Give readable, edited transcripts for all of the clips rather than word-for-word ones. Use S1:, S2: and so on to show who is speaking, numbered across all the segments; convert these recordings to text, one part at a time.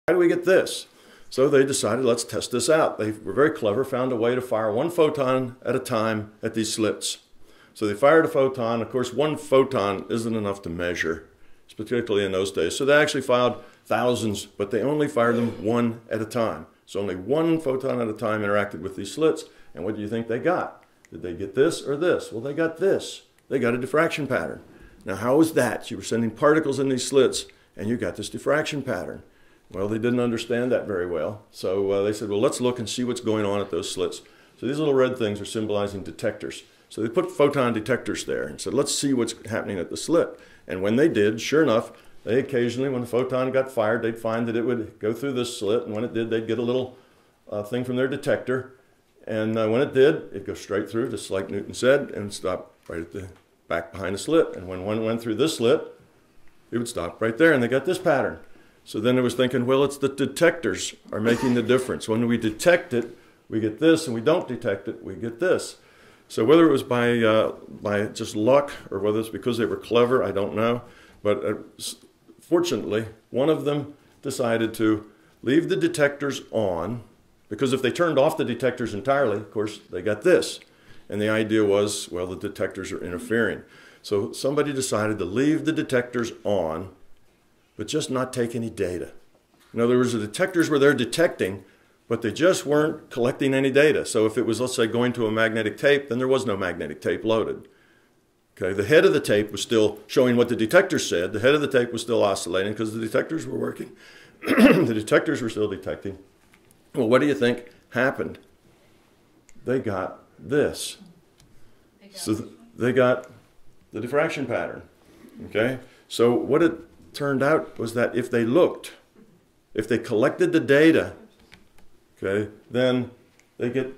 S1: How do we get this? So they decided, let's test this out. They were very clever, found a way to fire one photon at a time at these slits. So they fired a photon. Of course, one photon isn't enough to measure, particularly in those days. So they actually fired thousands, but they only fired them one at a time. So only one photon at a time interacted with these slits. And what do you think they got? Did they get this or this? Well, they got this. They got a diffraction pattern. Now, how was that? You were sending particles in these slits, and you got this diffraction pattern. Well, they didn't understand that very well. So they said, well, let's look and see what's going on at those slits. So these little red things are symbolizing detectors. So they put photon detectors there and said, let's see what's happening at the slit. And when they did, sure enough, they occasionally, when the photon got fired, they'd find that it would go through this slit. And when it did, they'd get a little thing from their detector. And when it did, it'd go straight through, just like Newton said, and stop right at the back behind the slit. And when one went through this slit, it would stop right there. And they got this pattern. So then it was thinking, well, it's the detectors are making the difference. When we detect it, we get this, and we don't detect it, we get this. So whether it was by just luck or whether it's because they were clever, I don't know. But fortunately, one of them decided to leave the detectors on, because if they turned off the detectors entirely, of course, they got this. And the idea was, well, the detectors are interfering. So somebody decided to leave the detectors on, but just not take any data. In other words, the detectors were there detecting, but they just weren't collecting any data. So if it was, let's say, going to a magnetic tape, then there was no magnetic tape loaded. Okay, the head of the tape was still showing what the detector said. The head of the tape was still oscillating because the detectors were working. The detectors were still detecting. Well, what do you think happened? They got this. They got the diffraction pattern. Okay, so what it turned out was that if they looked, if they collected the data, okay, then they get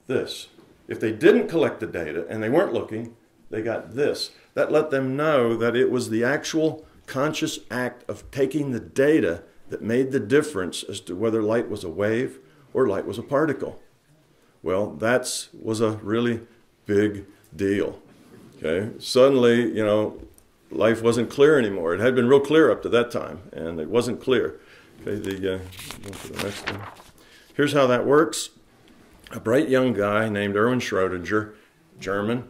S1: this. If they didn't collect the data and they weren't looking, they got this. That let them know that it was the actual conscious act of taking the data that made the difference as to whether light was a wave or light was a particle. Well, that was a really big deal. Okay, suddenly, you know, life wasn't clear anymore. It had been real clear up to that time, and it wasn't clear. Okay, go to the next one. Here's how that works. A bright young guy named Erwin Schrödinger, German.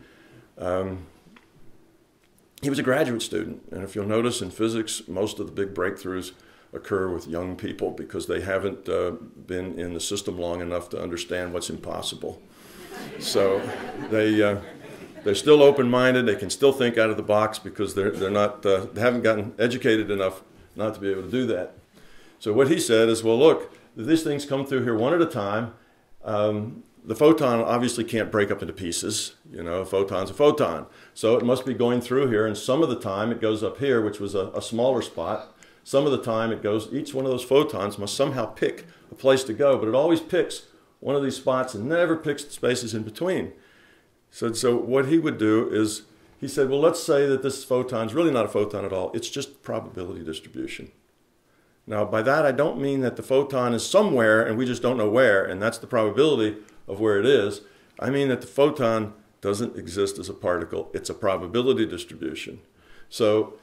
S1: He was a graduate student, and if you'll notice in physics, most of the big breakthroughs occur with young people because they haven't been in the system long enough to understand what's impossible. So they're still open-minded. They can still think out of the box because they haven't gotten educated enough not to be able to do that. So what he said is, well, look, these things come through here one at a time. The photon obviously can't break up into pieces. You know, a photon's a photon. So it must be going through here, and some of the time it goes up here, which was a smaller spot. Some of the time it goes, each one of those photons must somehow pick a place to go, but it always picks one of these spots and never picks the spaces in between. So what he would do is, he said, well, let's say that this photon's really not a photon at all. It's just probability distribution. Now, by that, I don't mean that the photon is somewhere and we just don't know where, and that's the probability of where it is. I mean that the photon doesn't exist as a particle. It's a probability distribution. So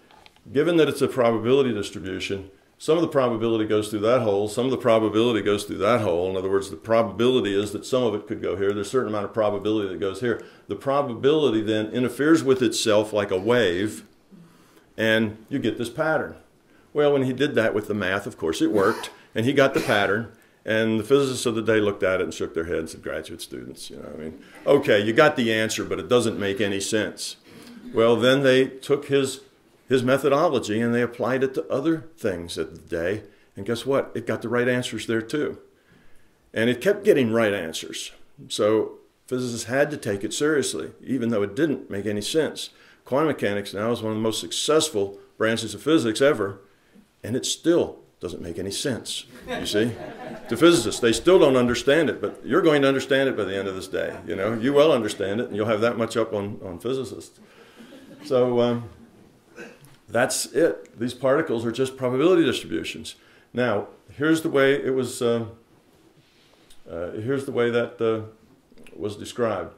S1: given that it's a probability distribution, some of the probability goes through that hole, some of the probability goes through that hole. In other words, the probability is that some of it could go here. There's a certain amount of probability that goes here. The probability then interferes with itself like a wave, and you get this pattern. Well, when he did that with the math, of course, it worked, and he got the pattern, and the physicists of the day looked at it and shook their heads and said, graduate students, you know, I mean, okay, you got the answer, but it doesn't make any sense. Well, then they took his methodology and they applied it to other things at the day, and guess what? It got the right answers there too. And it kept getting right answers. So physicists had to take it seriously, even though it didn't make any sense. Quantum mechanics now is one of the most successful branches of physics ever, and it still doesn't make any sense, you see? To physicists, they still don't understand it, but you're going to understand it by the end of this day. You know, you will understand it, and you'll have that much up on physicists. So that's it. These particles are just probability distributions. Now, here's the way it was. Here's the way that was described.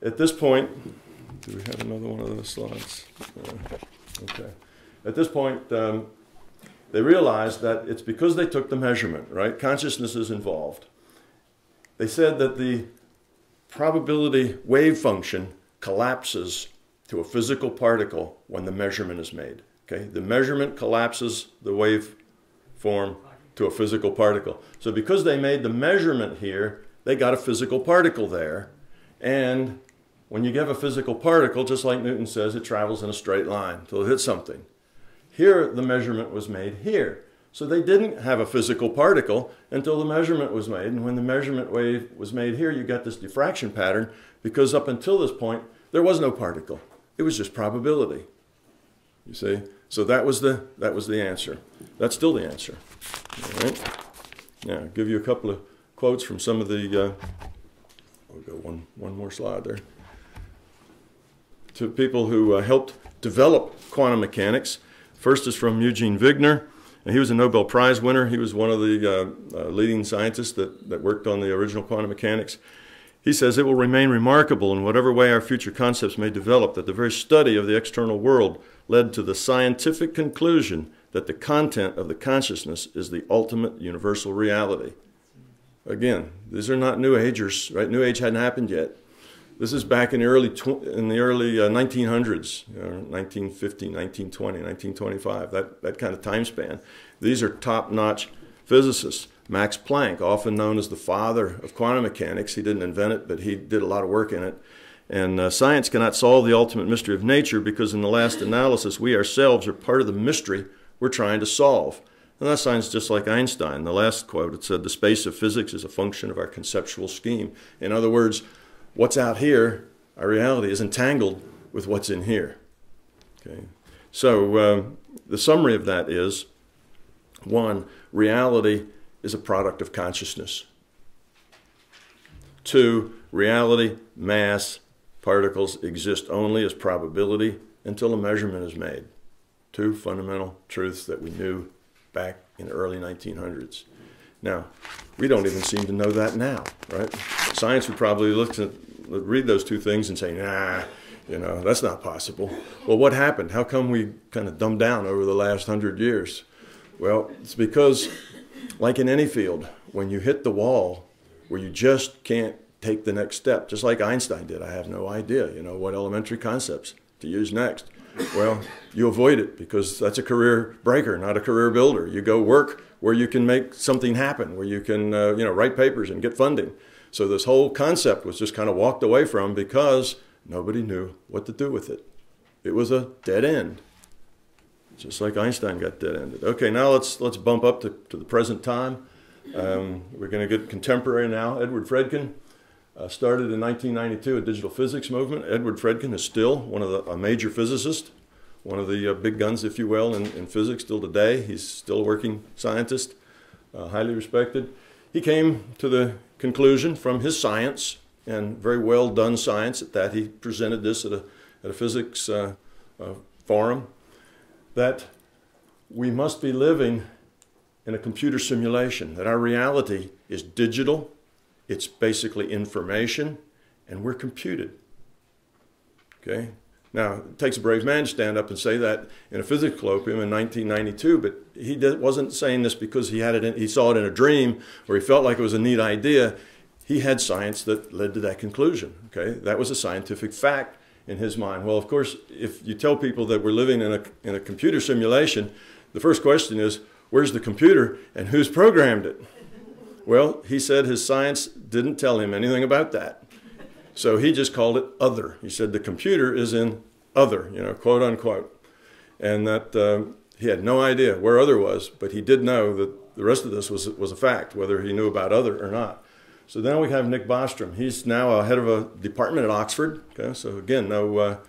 S1: At this point, do we have another one of those slides? Okay. At this point, they realized that it's because they took the measurement, right? Consciousness is involved. They said that the probability wave function collapses to a physical particle when the measurement is made. Okay? The measurement collapses the wave form to a physical particle. So because they made the measurement here, they got a physical particle there. And when you have a physical particle, just like Newton says, it travels in a straight line until it hits something. Here, the measurement was made here. So they didn't have a physical particle until the measurement was made. And when the measurement wave was made here, you got this diffraction pattern, because up until this point, there was no particle. It was just probability. You see? So that was the answer. That's still the answer. All right? Now, I'll give you a couple of quotes from some of the, we'll go one more slide there. To people who helped develop quantum mechanics. First is from Eugene Wigner. And he was a Nobel Prize winner. He was one of the leading scientists that worked on the original quantum mechanics. He says, "It will remain remarkable in whatever way our future concepts may develop that the very study of the external world led to the scientific conclusion that the content of the consciousness is the ultimate universal reality." Again, these are not New Agers, right? New Age hadn't happened yet. This is back in the early 1900s, 1950, 1920, 1925, that kind of time span. These are top-notch physicists. Max Planck, often known as the father of quantum mechanics, he didn't invent it, but he did a lot of work in it. And science cannot solve the ultimate mystery of nature because in the last analysis, we ourselves are part of the mystery we're trying to solve. And that sounds just like Einstein. The last quote, it said, "The space of physics is a function of our conceptual scheme." In other words, what's out here, our reality, is entangled with what's in here. Okay? So the summary of that is, 1, reality is a product of consciousness. 2, reality, mass, particles exist only as probability until a measurement is made. 2 fundamental truths that we knew back in the early 1900s. Now, we don't even seem to know that now, right? Science would probably read those 2 things and say, nah, that's not possible. Well, what happened? How come we kind of dumbed down over the last 100 years? Well, it's because, like in any field, when you hit the wall where you just can't take the next step, just like Einstein did, I have no idea, what elementary concepts to use next. Well, you avoid it because that's a career breaker, not a career builder. You go work where you can make something happen, where you can, write papers and get funding. So this whole concept was just kind of walked away from because nobody knew what to do with it. It was a dead end, just like Einstein got dead-ended. Okay, now let's bump up to the present time. We're going to get contemporary now. Edward Fredkin started in 1992 a digital physics movement. Edward Fredkin is still a major physicist, one of the big guns, if you will, in physics still today. He's still a working scientist, highly respected. He came to the conclusion from his science, and very well done science at that. He presented this at a physics forum, that we must be living in a computer simulation, that our reality is digital, it's basically information, and we're computed. Okay? Now, it takes a brave man to stand up and say that in a physics colloquium in 1992, but he wasn't saying this because he saw it in a dream or he felt like it was a neat idea. He had science that led to that conclusion. Okay? That was a scientific fact in his mind. Well, of course, if you tell people that we're living in a computer simulation, the first question is, where's the computer and who's programmed it? Well, he said his science didn't tell him anything about that. So he just called it other. He said the computer is in other, quote unquote. And that he had no idea where other was, but he did know that the rest of this was a fact, whether he knew about other or not. So then we have Nick Bostrom. He's now head of a department at Oxford. Okay? So again, no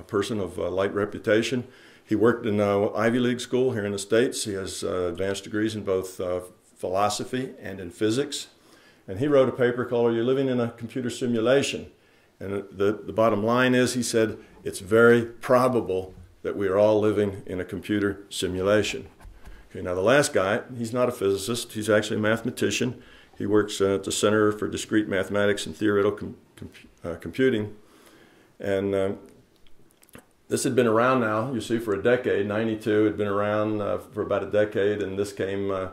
S1: person of light reputation. He worked in Ivy League school here in the States. He has advanced degrees in both philosophy and in physics. And he wrote a paper called "Are You Living in a Computer Simulation?" And the bottom line is, he said, it's very probable that we are all living in a computer simulation. Okay, now the last guy, he's not a physicist. He's actually a mathematician. He works at the Center for Discrete Mathematics and Theoretical Computing. And This had been around now, you see, for a decade. 92 had been around for about a decade, and this came